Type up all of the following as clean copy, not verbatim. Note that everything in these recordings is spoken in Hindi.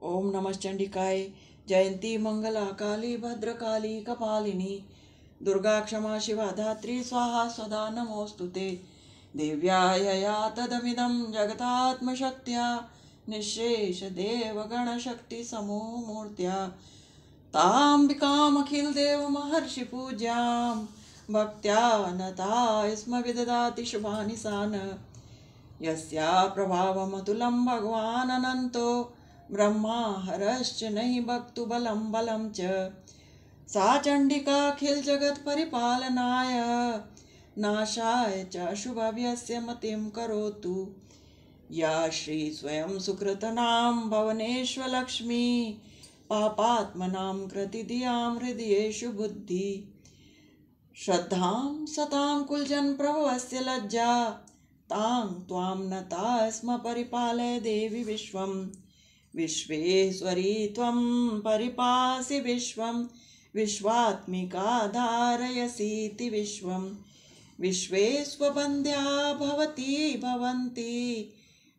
ओम नमः चंडिकाय। जयंती मंगला काली भद्रकाली कपालिनी दुर्गा क्षमा शिवा धात्री स्वाहा स्वधा नमोस्तुते। दिव्यायया तदमिदं जगतात्मशक्त्या निःशेष देवगणशक्ति समो मूर्त्या ताम्बिकामखिल देव महर्षि पूज्यां भक्त्या नता स्म विददाति शुभानि सान। यस्या प्रभावमतुलं भगवान् अनन्तो ब्रह्मा हरश्च नहि भक्तु बलं बलं च। सा चण्डिकाखिल जगत् परिपालनाय नाशाय च शुभव्यस्य मतिं करोतु। या श्री स्वयं सुकृतनां भवनेष्वलक्ष्मी पापात्मनां कृतिधियां हृदयेषु बुद्धि श्रद्धां सतां कुलजन प्रभवस्य लज्जा तां त्वां नता स्म परिपालय देवि विश्वं। विश्वेश्वरी त्वं परिपासि विश्वं विश्वात्मिका धारयसीति विश्वं। विश्वेश्ववन्द्या भवती भवन्ति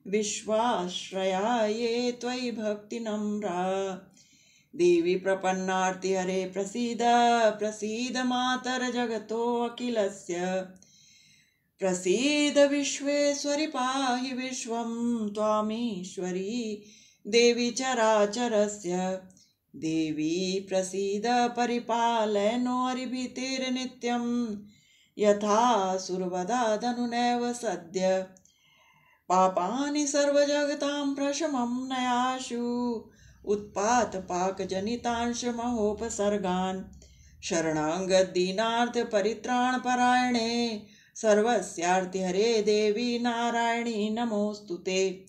विश्वाश्रया ये त्वयि भक्तिनम्रा। देवी प्रपन्नार्ति हरे प्रसीद प्रसीद मातर जगतो अखिलस्य। प्रसीद विश्वेश्वरि पाहि विश्वं त्वामीश्वरी देवी चराचरस्य। देवी प्रसीद परिपालय नो हरिभीतिर्नित्यं यथा सुरवदादनुनैव सद्य। पापानि सर्वजगतां प्रशमं नयाशु उत्पातपाकजनितांश महोपसर्गान्। शरणागतदीनार्थ परित्राणपरायणे सर्वस्यार्ति हरे देवी नारायणी नमोस्तुते।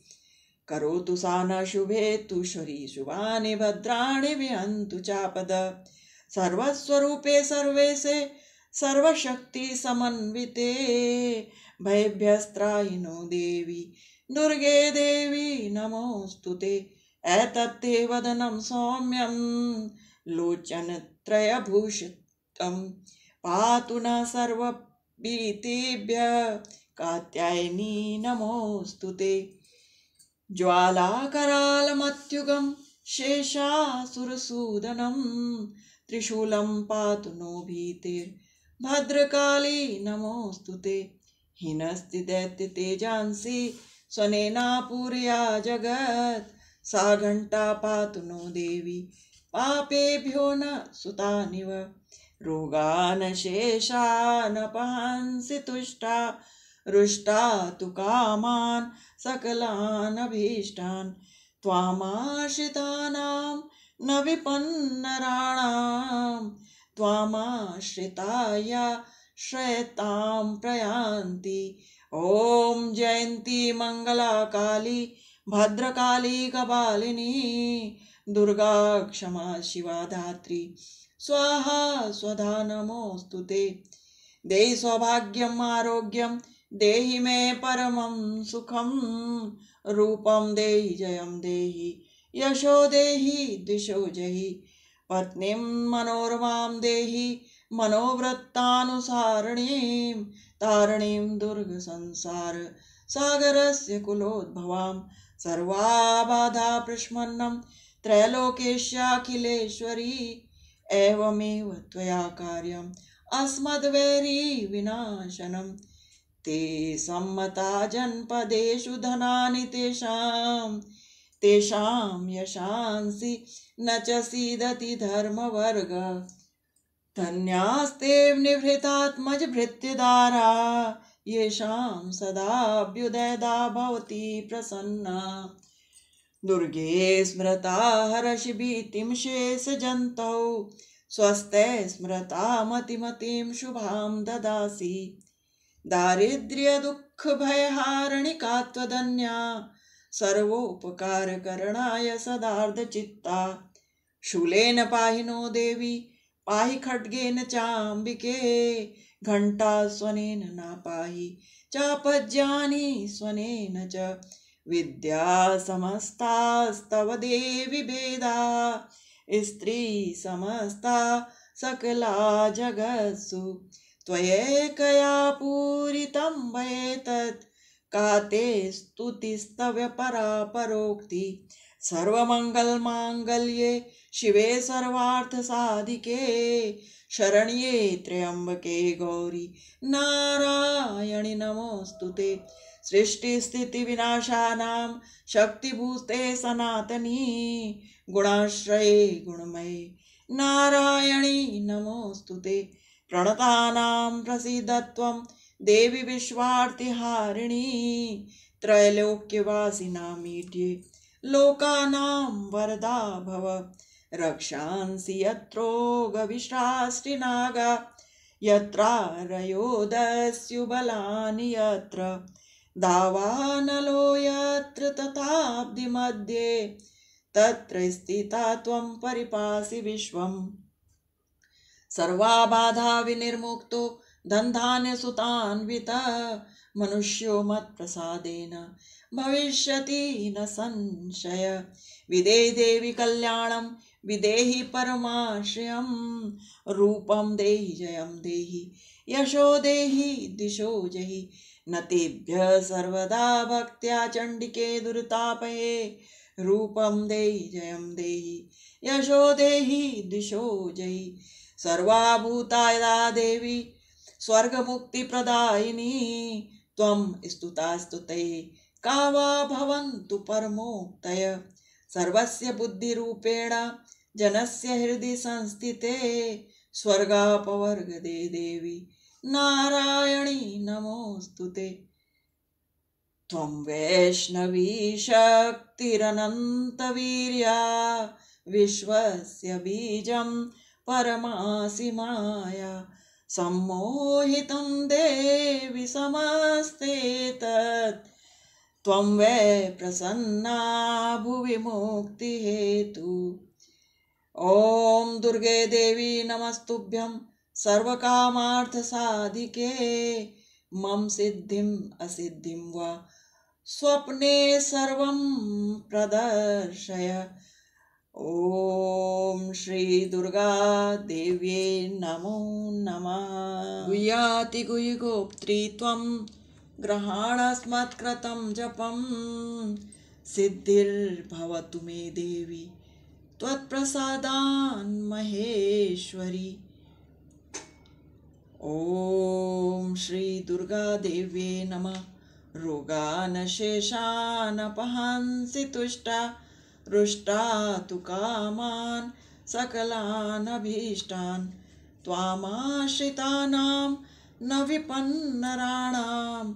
करोतु सा न शुभे तुषरी शुभानि भद्राणि विहन्तु चापद। सर्वस्वरूपे सर्वेशे सर्वशक्ति समन्विते भयभ्यस्त्राहि नो देवी दुर्गे देवी नमोस्तुते। एतत्ते वदनं सौम्यं लोचनत्रयभूषितं पातु न सर्वभीतिभ्यः कात्यायनी नमोस्तुते। ज्वालाकरालमत्युगं शेषासुरसूदनं त्रिशूलं पातु नो भीतिर्भद्रकाली नमोस्तुते। हिनस्ति दैत्यतेजांसि स्वनेनापूरया जगत् सा घण्टा पातु नो देवी पापेभ्यो न सुतानिव। रोगान् शेषान् पहंसि तुष्टा रुष्टा तु कामान् सकलान् अभीष्टान्। त्वामाश्रितानां न विपन्नराणां त्वामाश्रिताया श्रयतां प्रयान्ति। ॐ जयन्ती मंगला काली भद्रकाली कपालिनी दुर्गा क्षमा शिवा धात्री स्वाहा स्वधा नमोस्तुते। देहि सौभाग्यम आरोग्यम देहि मे परमं सुखं। रूपं देहि जयं देहि यशो देहि दिशो जहि। पत्नीं मनोरमां देहि मनोवृत्तानुसारिणीं तारिणीं दुर्ग संसार सागरस्य कुलोद्भवां। सर्वाबाधा प्रशमनं त्रैलोकेशाखिलेश्वरी एवमेव त्वया कार्यम् अस्मद्वैरी विनाशनम्। ते सम्मता जनपदेषु धनानि तेषां यशांसि न च सीदति धर्मवर्ग। धन्यास्ते निभृतात्मज भृत्यदारा येषां सदाभ्युदयदा भवति प्रसन्ना। दुर्गे स्मृता हरषि भीतिं शेषजन्तौ स्वस्ते स्मृता मतिमतीं शुभां ददासि। दारिद्र्य दुःख भयहारिणिका त्वदन्या सर्वोपकारकरणाय सदार्धचित्ता। शूलेन पाहि नो देवी पाहि खड्गेन चाम्बिके घण्टा स्वनेन न पाहि चापज्यानि स्वनेन च। विद्या समस्तास्तव देवी भेदा स्त्री समस्ता सकला जगत्सु। त्वयैकया पूरितं वैतत् का ते स्तुतिस्तव परा परोक्ति। सर्वमङ्गलमाङ्गल्ये शिवे सर्वार्थसाधिके शरण्ये त्र्यम्बके गौरी नारायणि नमोऽस्तुते। सृष्टिस्थितिविनाशानां शक्तिभूते सनातनी गुणाश्रये गुणमये नारायणि नमोऽस्तुते। प्रणतानां प्रसीदत्वं देवी विश्वार्तिहारिणी त्रैलोक्यवासिनामीड्ये लोकानां वरदा भव। रक्षांसि यत्रोगविश्राष्टिनागा यत्रारयोदस्युबलानि यत्र दावानलो यत्र तथाब्धिमध्ये तत्र स्थिता त्वं परिपासि विश्वम्। सर्वाबाधा विनिर्मुक्तो धनधान्यसुतान्वितः मनुष्यो मत्प्रसादेन भविष्यति न संशय। विदेहि देवी कल्याणं विदेहि परमाश्रयं रूपं देहि जयं देहि यशो देहि दिशो जहि न तेभ्यः सर्वदा भक्त्या चण्डिके दुर्तापये रूपं देहि जयं देहि यशो देहि दिशो जहि। सर्वाभूतायदा देवी स्वर्गमुक्तिप्रदायिनी त्वं स्तुता स्तुते का वा भवन्तु परमोक्तय। सर्वस्य बुद्धिरूपेण जनस्य हृदि संस्थिते स्वर्गापवर्गदे देवी नारायणी नमोऽस्तुते। त्वं वैष्णवी शक्तिरनन्तवीर्या विश्वस्य बीजं परमासि माया सम्मोहितं देवि समस्तेतत् त्वं वै प्रसन्ना भुवि मुक्तिहेतु। ॐ दुर्गे देवी नमस्तुभ्यं सर्वकामार्थसाधिके मम सिद्धिम् असिद्धिं वा स्वप्ने सर्वं प्रदर्शय। ॐ श्री दुर्गा देव्ये नमो नमः। गुह्यातिगुह्यगोप्त्री त्वं ग्रहाणस्मत्कृतं जपं सिद्धिर्भवतु मे देवी त्वत्प्रसादान् महेश्वरी। ॐ श्री दुर्गा देव्ये नमः। रोगान् शेषान् अपहंसि तुष्टा रुष्टा तु कामान् सकलान् अभीष्टान् त्वामाश्रितानां न विपन्नराणां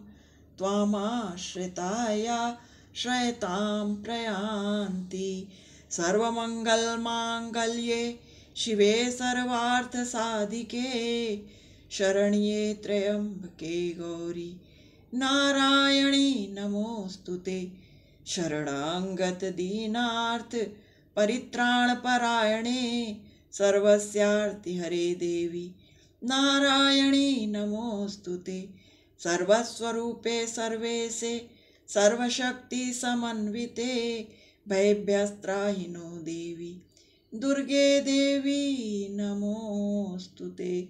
त्वामाश्रिताया श्रयतां प्रयान्ति। सर्वमङ्गलमाङ्गल्ये शिवे सर्वार्थसाधिके शरण्ये त्र्यम्बके गौरी नारायणी नमोऽस्तुते। शरणागत दीनार्थ परित्राणपरायणे सर्वस्यार्तिहरे देवी नारायणी नमोऽस्तुते। सर्वस्वरूपे सर्वेशे सर्वशक्ति समन्विते भयभ्यस्त्राहि नो देवी दुर्गे देवी नमोऽस्तुते।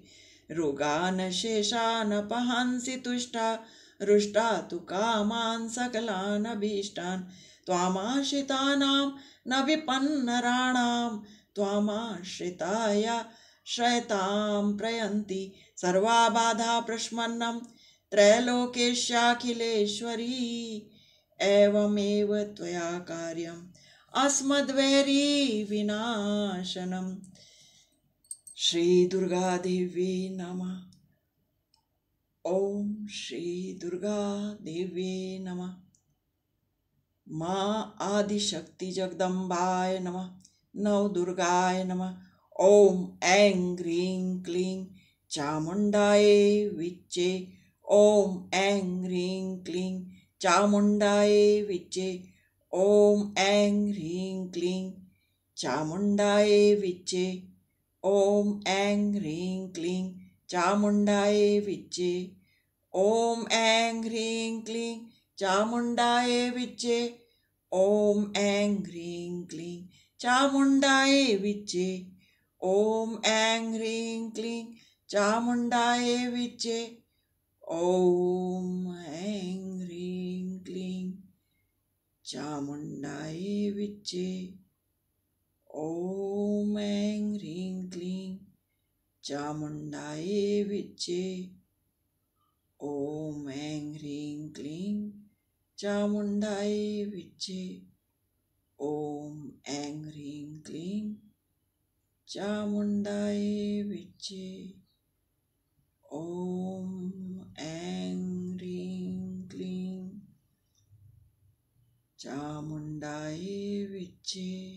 रोगान् शेषान् अपहंसि तुष्टा रुष्टा तु कामान् सकलान् अभीष्टान् त्वामाश्रितानां न विपन्नराणां त्वामाश्रिताया श्रयतां प्रयन्ति। सर्वाबाधा प्रशमनं त्रैलोकेशाखिलेश्वरी एवमेव त्वया कार्यम् अस्मद्वैरी विनाशनम्। श्री दुर्गा देवी नमः। ओम श्री दुर्गा देवी नमः। माँ आदिशक्ति जगदम्बाय नमः। नवदुर्गाय नमः। ओम ऐं ह्रीं क्लीं चामुण्डाय विच्चे। ओम ऐं ह्रीं क्लीं चामुण्डाय विच्चे। ओम ऐं ह्रीं क्लीं चामुण्डाय विच्चे। ओम ऐं ह्रीं क्लीं चामुण्डाय विच्चे। ओम ऐं ह्रीं क्लीं चामुण्डाय विच्चे। ओम ऐं ह्रीं क्लीं चामुण्डाय विच्चे। ओम ऐं ह्रीं क्लीं चामुण्डाय विच्चे। ओम ऐं ह्रीं क्लीं चामुण्डायै विच्चे। ॐ ऐं ह्रीं क्लीं चामुण्डायै विच्चे। ॐ ऐं ह्रीं क्लीं चामुण्डायै विच्चे। ॐ ऐं ह्रीं क्लीं चामुण्डायै विच्चे। ॐ ऐं ह्रीं क्लीं चामुण्डायै विच्चे।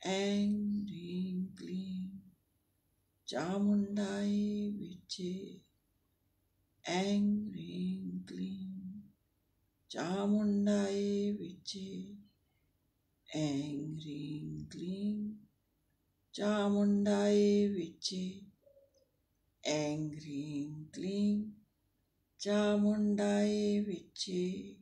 ऐं ह्रीं क्लीं चामुण्डायै विच्चे। ऐं ह्रीं क्लीं चामुण्डायै विच्चे। ऐं ह्रीं क्लीं चामुण्डायै विच्चे। ऐं ह्रीं क्लीं चामुण्डायै विच्चे।